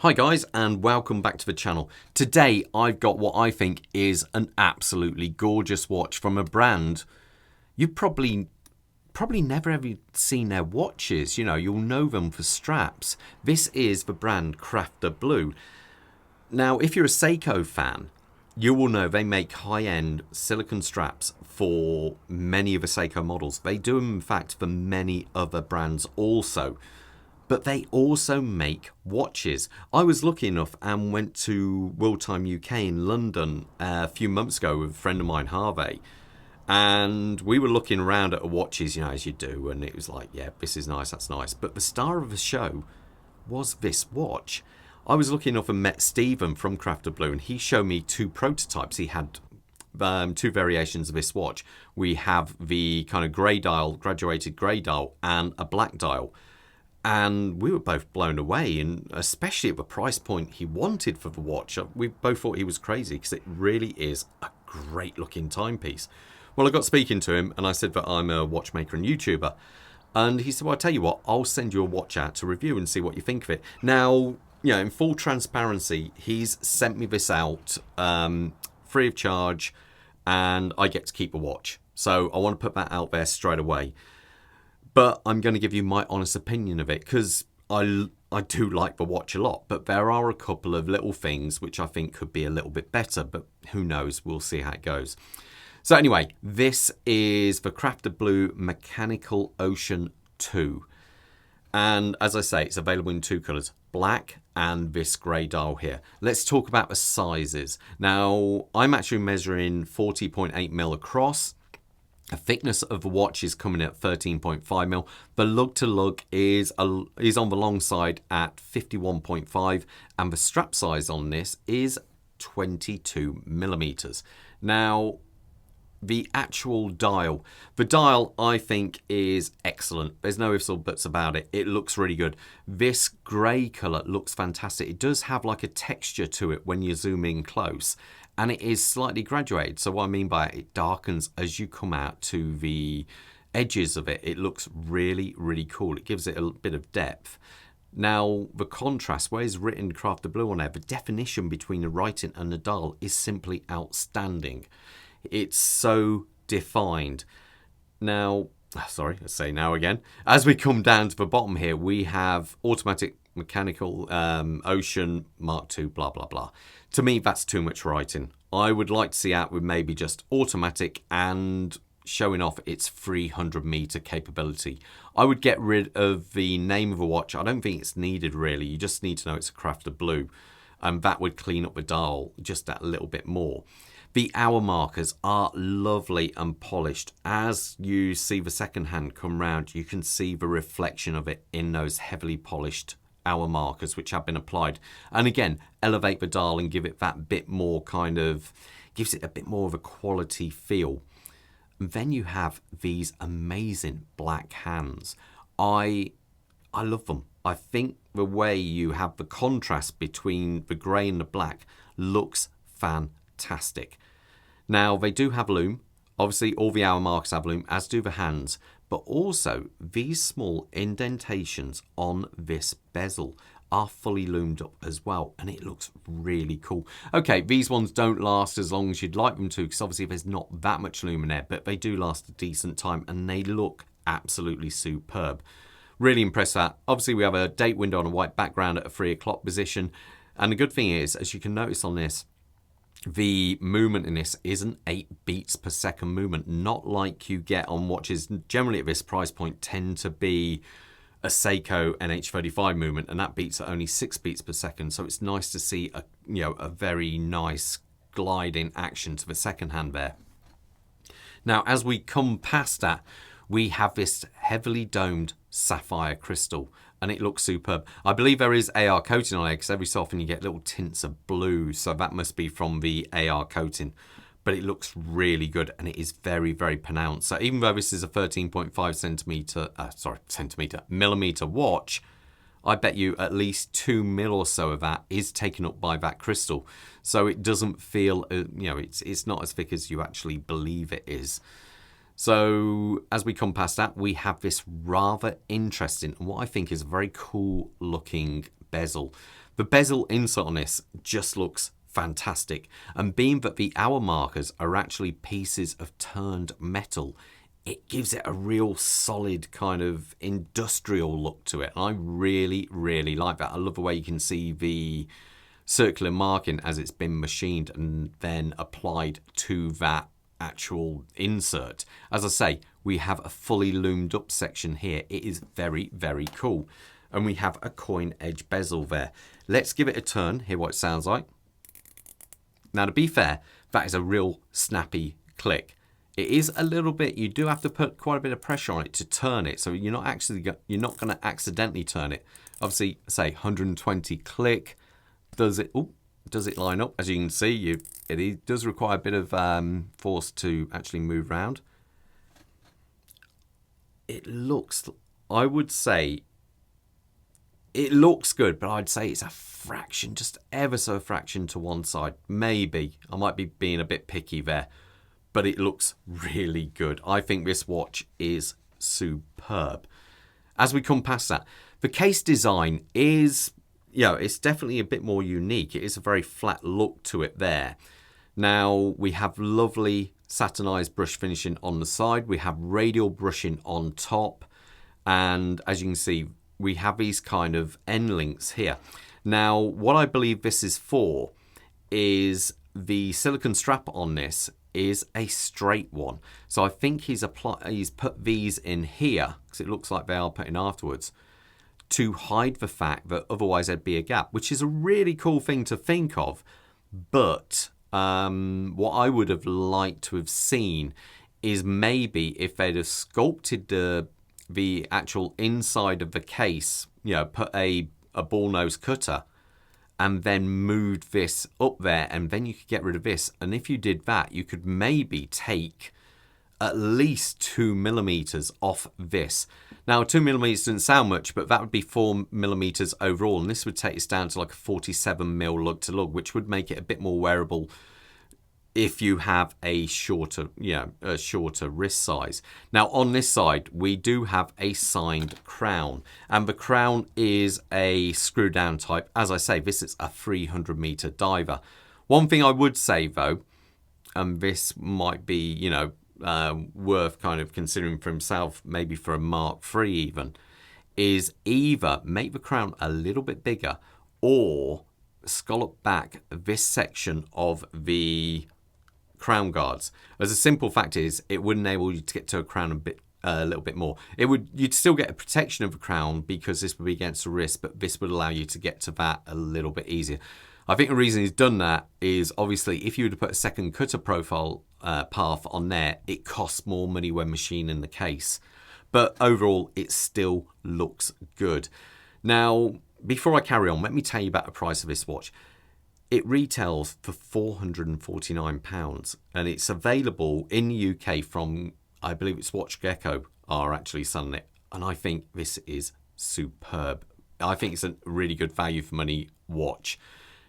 Hi guys, and welcome back to the channel. Today I've got what I think is an absolutely gorgeous watch from a brand you've probably never ever seen their watches. You know, you'll know them for straps. This is the brand Crafter Blue. Now, if you're a Seiko fan, you will know they make high-end silicone straps for many of the Seiko models. They do them, in fact, for many other brands also. But they also make watches. I was lucky enough and went to World Time UK in London a few months ago with a friend of mine, Harvey. And we were looking around at the watches, you know, as you do. And it was like, yeah, this is nice, that's nice. But the star of the show was this watch. I was lucky enough and met Stephen from Crafter Blue. And he showed me two prototypes. He had two variations of this watch. We have the kind of grey dial, graduated grey dial, and a black dial. And we were both blown away, and especially at the price point he wanted for the watch. We both thought he was crazy because it really is a great looking timepiece. Well, I got speaking to him and I said that I'm a watchmaker and YouTuber. And he said, well, I'll tell you what, I'll send you a watch out to review and see what you think of it. Now, you know, in full transparency, he's sent me this out free of charge, and I get to keep a watch. So I want to put that out there straight away. But I'm going to give you my honest opinion of it because I do like the watch a lot. But there are a couple of little things which I think could be a little bit better. But who knows? We'll see how it goes. So anyway, this is the Crafter Blue Mechanical Ocean 2. And as I say, it's available in two colours, black and this grey dial here. Let's talk about the sizes. Now, I'm actually measuring 40.8mm across. The thickness of the watch is coming at 13.5mm. The lug to lug is on the long side at 51.5, and the strap size on this is 22mm. Now, the actual dial. The dial, I think, is excellent. There's no ifs or buts about it. It looks really good. This grey colour looks fantastic. It does have like a texture to it when you zoom in close. And it is slightly graduated. So what I mean by it, it darkens as you come out to the edges of it. It looks really, really cool. It gives it a bit of depth. Now, the contrast, where it's written Crafter Blue on there, the definition between the writing and the dial is simply outstanding. It's so defined. Now, sorry, let's say now again. As we come down to the bottom here, we have automatic mechanical ocean Mark II, blah, blah, blah. To me, that's too much writing. I would like to see out with maybe just automatic and showing off its 300-meter capability. I would get rid of the name of a watch. I don't think it's needed really. You just need to know it's a Crafter Blue, and that would clean up the dial just that little bit more. The hour markers are lovely and polished. As you see the second hand come round, you can see the reflection of it in those heavily polished hour markers which have been applied. And again, elevate the dial and give it that bit more kind of, gives it a bit more of a quality feel. And then you have these amazing black hands. I love them. I think the way you have the contrast between the grey and the black looks fantastic. Now, they do have lume. Obviously, all the hour markers have lume, as do the hands. But also, these small indentations on this bezel are fully loomed up as well. And it looks really cool. Okay, these ones don't last as long as you'd like them to, because obviously there's not that much lume in there. But they do last a decent time, and they look absolutely superb. Really impressed with that. Obviously, we have a date window on a white background at a 3 o'clock position. And the good thing is, as you can notice on this, the movement in this is an 8 beats per second movement, not like you get on watches generally at this price point tend to be a Seiko NH35 movement, and that beats at only 6 beats per second. So it's nice to see a very nice gliding action to the second hand there. Now, as we come past that, we have this heavily domed sapphire crystal, and it looks superb. I believe there is AR coating on it, because every so often you get little tints of blue, so that must be from the AR coating. But it looks really good, and it is very, very pronounced. So even though this is a 13.5 millimeter watch, I bet you at least 2 mil or so of that is taken up by that crystal. So it doesn't feel, it's not as thick as you actually believe it is. So as we come past that, we have this rather interesting, and what I think is a very cool looking bezel. The bezel insert on this just looks fantastic. And being that the hour markers are actually pieces of turned metal, it gives it a real solid kind of industrial look to it. And I really, really like that. I love the way you can see the circular marking as it's been machined and then applied to that actual insert. As I say, we have a fully loomed up section here. It is very, very cool. And we have a coin edge bezel there. Let's give it a turn, hear what it sounds like. Now, to be fair, that is a real snappy click. It is a little bit, you do have to put quite a bit of pressure on it to turn it. So you're not going to accidentally turn it. Obviously, say 120 click. Does it line up? As you can see, it does require a bit of force to actually move around. It looks, I would say, it looks good, but I'd say it's a fraction, just ever so a fraction to one side. Maybe. I might be being a bit picky there, but it looks really good. I think this watch is superb. As we come past that, the case design is, it's definitely a bit more unique. It is a very flat look to it there. Now, we have lovely satinized brush finishing on the side. We have radial brushing on top. And as you can see, we have these kind of end links here. Now, what I believe this is for is the silicone strap on this is a straight one. So I think he's put these in here, because it looks like they are put in afterwards, to hide the fact that otherwise there'd be a gap, which is a really cool thing to think of. But what I would have liked to have seen is maybe if they'd have sculpted the actual inside of the case, put a ball nose cutter and then moved this up there, and then you could get rid of this. And if you did that, you could maybe take at least 2mm off this. Now, 2mm doesn't sound much, but that would be 4mm overall, and this would take us down to like a 47mm lug to lug, which would make it a bit more wearable if you have a shorter wrist size. Now, on this side, we do have a signed crown, and the crown is a screw down type. As I say, this is a 300-meter diver. One thing I would say though, and this might be, worth kind of considering for himself, maybe for a Mark III even, is either make the crown a little bit bigger or scallop back this section of the crown guards. As a simple fact is, it would enable you to get to a crown a little bit more. You'd still get a protection of the crown because this would be against the wrist, but this would allow you to get to that a little bit easier. I think the reason he's done that is obviously if you were to put a second cutter profile path on there, it costs more money when machining the case. But overall, it still looks good. Now, before I carry on, let me tell you about the price of this watch. It retails for £449 and it's available in the UK from, I believe it's Watch Gecko are actually selling it. And I think this is superb. I think it's a really good value for money watch.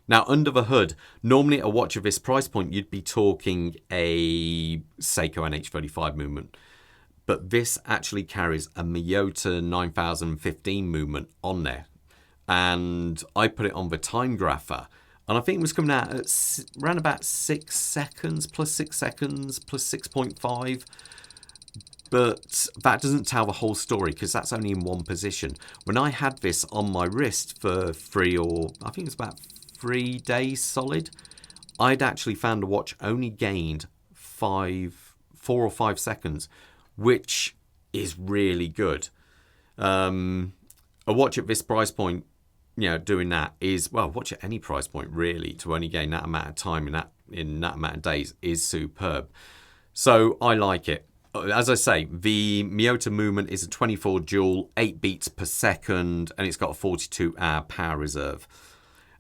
Now, under the hood, normally a watch of this price point, you'd be talking a Seiko NH35 movement. But this actually carries a Miyota 9015 movement on there. And I put it on the time grapher. And I think it was coming out at around about 6 seconds, plus 6 seconds, plus 6.5. But that doesn't tell the whole story because that's only in one position. When I had this on my wrist for I think it was about 3 days solid, I'd actually found the watch only gained 4 or 5 seconds, which is really good. A watch at this price point, doing that is, well, watch at any price point really, to only gain that amount of time in that amount of days is superb. So I like it. As I say, the Miyota movement is a 24 joule, 8 beats per second, and it's got a 42-hour power reserve.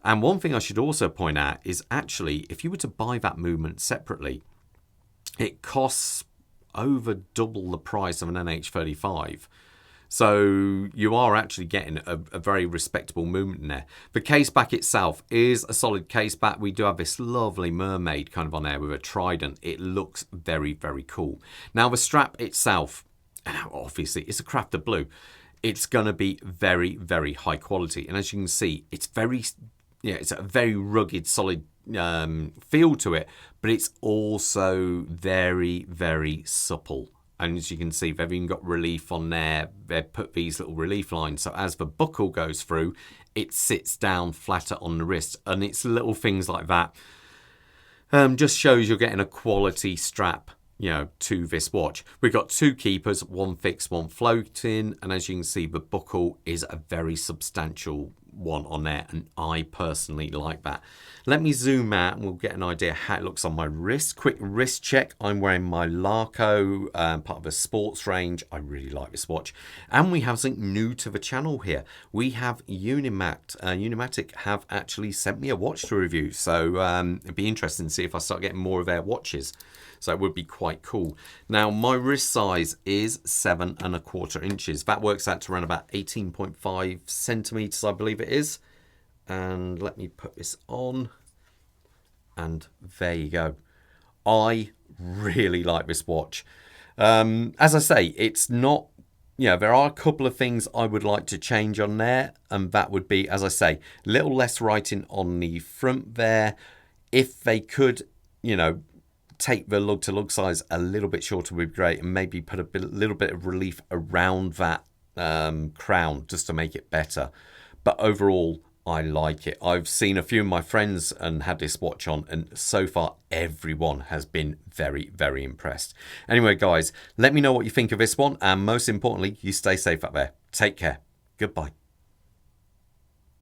And one thing I should also point out is actually, if you were to buy that movement separately, it costs over double the price of an NH35. So you are actually getting a very respectable movement in there. The case back itself is a solid case back. We do have this lovely mermaid kind of on there with a trident. It looks very, very cool. Now the strap itself, obviously it's a crafted blue. it's going to be very, very high quality. And as you can see, it's very, it's a very rugged, solid feel to it, but it's also very, very supple. And as you can see, they've even got relief on there. They've put these little relief lines. So as the buckle goes through, it sits down flatter on the wrist. And it's little things like that. Just shows you're getting a quality strap, to this watch. We've got two keepers, one fixed, one floating. And as you can see, the buckle is a very substantial one on there. And I personally like that. Let me zoom out and we'll get an idea how it looks on my wrist. Quick wrist check. I'm wearing my Larco, part of a sports range. I really like this watch. And we have something new to the channel here. We have Unimatic have actually sent me a watch to review. So it'd be interesting to see if I start getting more of their watches. So it would be quite cool. Now, my wrist size is 7¼ inches. That works out to around about 18.5 centimeters, I believe it is. And let me put this on. And there you go. I really like this watch. As I say, it's not, there are a couple of things I would like to change on there. And that would be, as I say, a little less writing on the front there. If they could, take the lug to lug size a little bit shorter would be great, and maybe put a little bit of relief around that crown just to make it better. But overall, I like it. I've seen a few of my friends and had this watch on, and so far everyone has been very, very impressed. Anyway, guys, let me know what you think of this one, and most importantly, you stay safe out there. Take care. Goodbye.